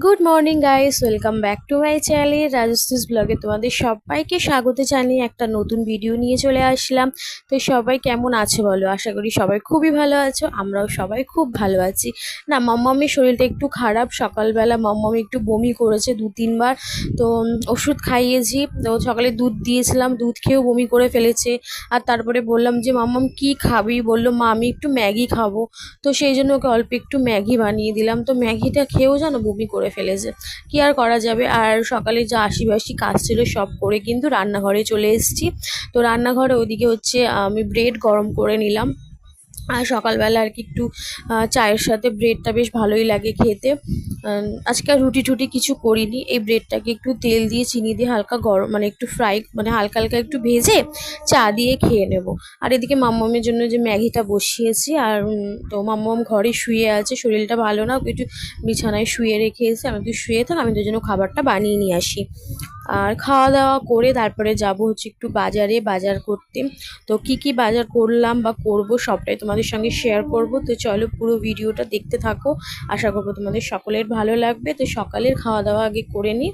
Good morning guys, welcome back to my channel Rajshree's ব্লগে তোমাদের সবাইকে স্বাগত জানিয়ে একটা নতুন ভিডিও নিয়ে চলে আসলাম। তো সবাই কেমন আছে বলো? আশা করি সবাই খুবই ভালো আছো, আমরাও সবাই খুব ভালো আছি। না, মাম্মামির শরীরটা একটু খারাপ। সকালবেলা মাম্মামি একটু বমি করেছে 2-3 বার। তো ওষুধ খাইয়েছি। তো সকালে দুধ দিয়েছিলাম, দুধ খেয়েও বমি করে ফেলেছে। আর তারপরে বললাম যে মাম্মাম কি খাবি, বললো মা আমি একটু ম্যাগি খাবো। তো সেই জন্য ওকে অল্প একটু ম্যাগি বানিয়ে দিলাম। তো ম্যাগিটা খেয়েও যেন বমি করে ফেলেছে। কি আর করা যাবে। আর সকালে যা আশিবাসি কাজ ছিল সব করে কিন্তু রান্নাঘরে চলে এসেছি। তো রান্নাঘরে ওদিকে হচ্ছে আমি ব্রেড গরম করে নিলাম। আর সকালবেলা আর কি একটু চায়ের সাথে ব্রেডটা বেশ ভালোই লাগে খেতে। আজকে আর রুটি টুটি কিছু করিনি। এই ব্রেডটাকে একটু তেল দিয়ে চিনি দিয়ে হালকা গরম মানে একটু ফ্রাই মানে হালকা হালকা একটু ভেজে চা দিয়ে খেয়ে নেব। আর এদিকে মাম্মামের জন্য যে ম্যাগিটা বসিয়েছি। আর তো মাম্মাম ঘরে শুয়ে আছে, শরীরটা ভালো না, ওকে একটু বিছানায় শুয়ে রেখে এসে আমি একটু শুয়ে থাক, আমি দুজন্য খাবারটা বানিয়ে নিয়ে আসি। আর খাওয়া দাওয়া করে তারপরে যাব হচ্ছে একটু বাজারে বাজার করতে। তো কি কি বাজার করলাম বা করব সবটাই তোমাদের সঙ্গে শেয়ার করব। তো চলো পুরো ভিডিওটা দেখতে থাকো, আশা করবো তোমাদের সকলের ভালো লাগবে। তো সকালের খাওয়া দাওয়া আগে করে নিই।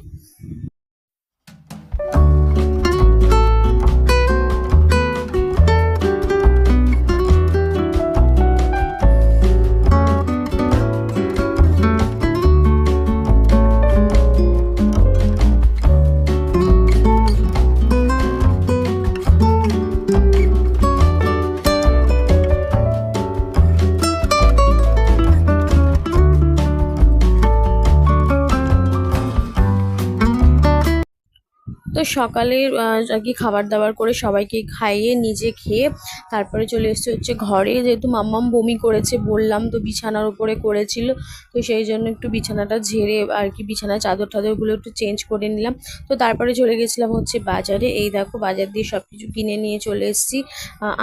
তো সকালের আর কি খাবার দাবার করে সবাইকে খাইয়ে নিজে খেয়ে তারপরে চলে এসেছে হচ্ছে ঘরে। যেহেতু মাম্মাম বমি করেছে বললাম, তো বিছানার উপরে করেছিল। তো সেই জন্য একটু বিছানাটা ঝেড়ে আর কি বিছানার চাদর টাদরগুলো একটু চেঞ্জ করে নিলাম। তো তারপরে চলে গেছিলাম হচ্ছে বাজারে। এই দেখো বাজার দিয়ে সব কিছু কিনে নিয়ে চলে এসেছি।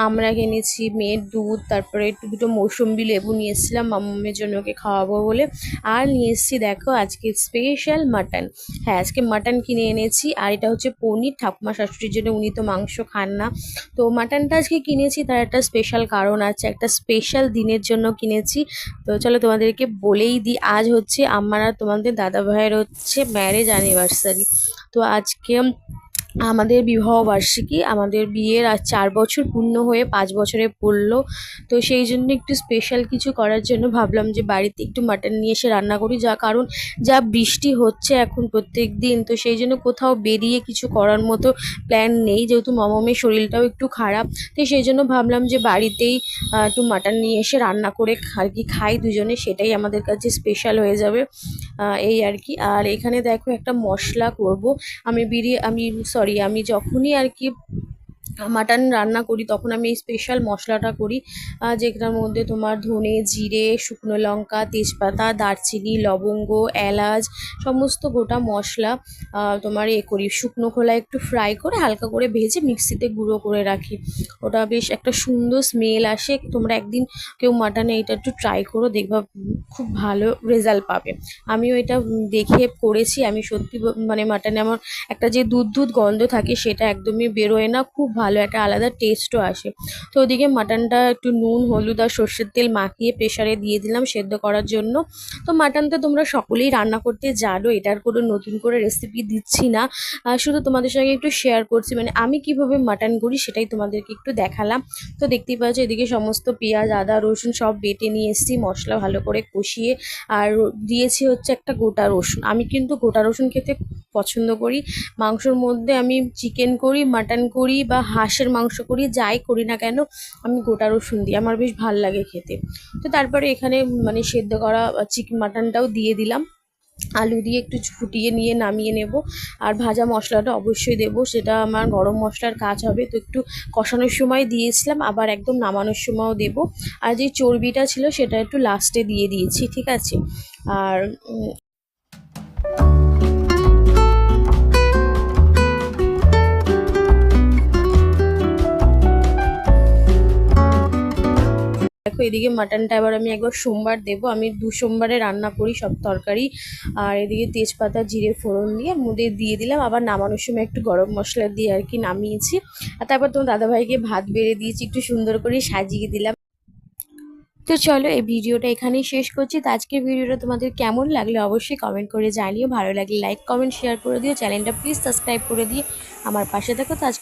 আমরা কিনেছি মেয়ের দুধ, তারপরে একটু দুটো মৌসুম্বি লেবু নিয়ে এসেছিলাম মাম্মামের জন্য, ওকে খাওয়াবো বলে। আর নিয়ে এসেছি দেখো আজকে স্পেশাল মাটন। হ্যাঁ, আজকে মাটন কিনে এনেছি। আর এটা হচ্ছে পনির, ঠাকুমা শাশুড়ির জন্য, উনি তো মাংস খান না। তো মাটনটা আজকে কিনেছি, তার একটা স্পেশাল কারণ আছে, একটা স্পেশাল দিনের জন্য কিনেছি। তো চলো তোমাদেরকে বলেই দিই, আজ হচ্ছে আমার আর তোমাদের দাদা ভাইয়ের হচ্ছে ম্যারেজ অ্যানিভার্সারি। তো আজকে আমাদের বিবাহ বার্ষিকী, আমাদের বিয়ের আজ 4 বছর পূর্ণ হয়ে 5 বছরে পড়লো। তো সেই জন্য একটু স্পেশাল কিছু করার জন্য ভাবলাম যে বাড়িতে একটু মাটন নিয়ে এসে রান্না করি। কারণ যা বৃষ্টি হচ্ছে এখন প্রত্যেক দিন, তো সেই জন্য কোথাও বেরিয়ে কিছু করার মতো প্ল্যান নেই, যেহেতু মামামের শরীরটাও একটু খারাপ। তো সেই জন্য ভাবলাম যে বাড়িতেই একটু মাটন নিয়ে এসে রান্না করে আর কি খাই দুজনে, সেটাই আমাদের কাছে স্পেশাল হয়ে যাবে। এই আর কি। আর এখানে দেখো একটা মশলা করব। আমি যখনই আর কি মাটন রান্না করি তখন আমি এই স্পেশাল মশলাটা করি, যেটার মধ্যে তোমার ধনে, জিরে, শুকনো লঙ্কা, তেজপাতা, দারচিনি, লবঙ্গ, এলাচ, সমস্ত গোটা মশলা তোমার করি শুকনো খোলায় একটু ফ্রাই করে হালকা করে ভেজে মিক্সিতে গুঁড়ো করে রাখি। ওটা বেশ একটা সুন্দর স্মেল আসে। তোমরা একদিন কেউ মাটনে এটা একটু ট্রাই করো, দেখবা খুব ভালো রেজাল্ট পাবে। আমিও এটা দেখে করেছি। আমি সত্যি মানে মাটনে আমার একটা যে দুধ দুধ গন্ধ থাকে সেটা একদমই বেরোয় না, খুব ভালো একটা আলাদা টেস্টও আসে। তো ওদিকে মাটনটা একটু নুন হলুদ আর সর্ষের তেল মাখিয়ে প্রেসারে দিয়ে দিলাম সেদ্ধ করার জন্য। তো মাটন তো তোমরা সকলেই রান্না করতে জানো, এটার কোনো নতুন করে রেসিপি দিচ্ছি না। শুধু তোমাদের সঙ্গে একটু শেয়ার করছি, মানে আমি কিভাবে মাটন করি সেটাই তোমাদেরকে একটু দেখালাম। তো দেখতেই পাচ্ছ এদিকে সমস্ত পেঁয়াজ আদা রসুন সব বেটে নিয়ে এসেছি, মশলা ভালো করে কষিয়ে। আর দিয়েছি হচ্ছে একটা গোটা রসুন। আমি কিন্তু গোটা রসুন খেতে পছন্দ করি। মাংসর মধ্যে আমি চিকেন করি, মাটন করি বা হাঁসের মাংস করি, যাই করি না কেন আমি গোটা রসুন দিই, আমার বেশ ভাল লাগে খেতে। তো তারপরে এখানে মানে সেদ্ধ করা চিকেন মাটনটাও দিয়ে দিলাম। আলু দিয়ে একটু ফুটিয়ে নিয়ে নামিয়ে নেব। আর ভাজা মশলাটা অবশ্যই দেবো, সেটা আমার গরম মশলার কাজ হবে। তো একটু কষানোর সময় দিয়েছিলাম, আবার একদম নামানোর সময়ও দেবো। আর যে চর্বিটা ছিল সেটা একটু লাস্টে দিয়ে দিয়েছি, ঠিক আছে। আর দেখো এদিকে মাটনটা এবার আমি একবার সোমবার দেবো। আমি 2 সোমবারে রান্না করি সব তরকারি। আর এদিকে তেজপাতা জিরে ফোড়ন দিয়ে মধ্যে দিয়ে দিলাম, আবার নামানোর সময় একটু গরম মশলা দিয়ে আর কি নামিয়েছি। আর তারপর তোমার দাদাভাইকে ভাত বেড়ে দিয়েছি, একটু সুন্দর করে সাজিয়ে দিলাম। তো চলো এই ভিডিওটা এখানেই শেষ করছি। তো আজকের ভিডিওটা তোমাদের কেমন লাগলো অবশ্যই কমেন্ট করে জানিও। ভালো লাগলে লাইক কমেন্ট শেয়ার করে দিও। চ্যানেলটা প্লিজ সাবস্ক্রাইব করে দিয়ে আমার পাশে থাকো। তো আজকে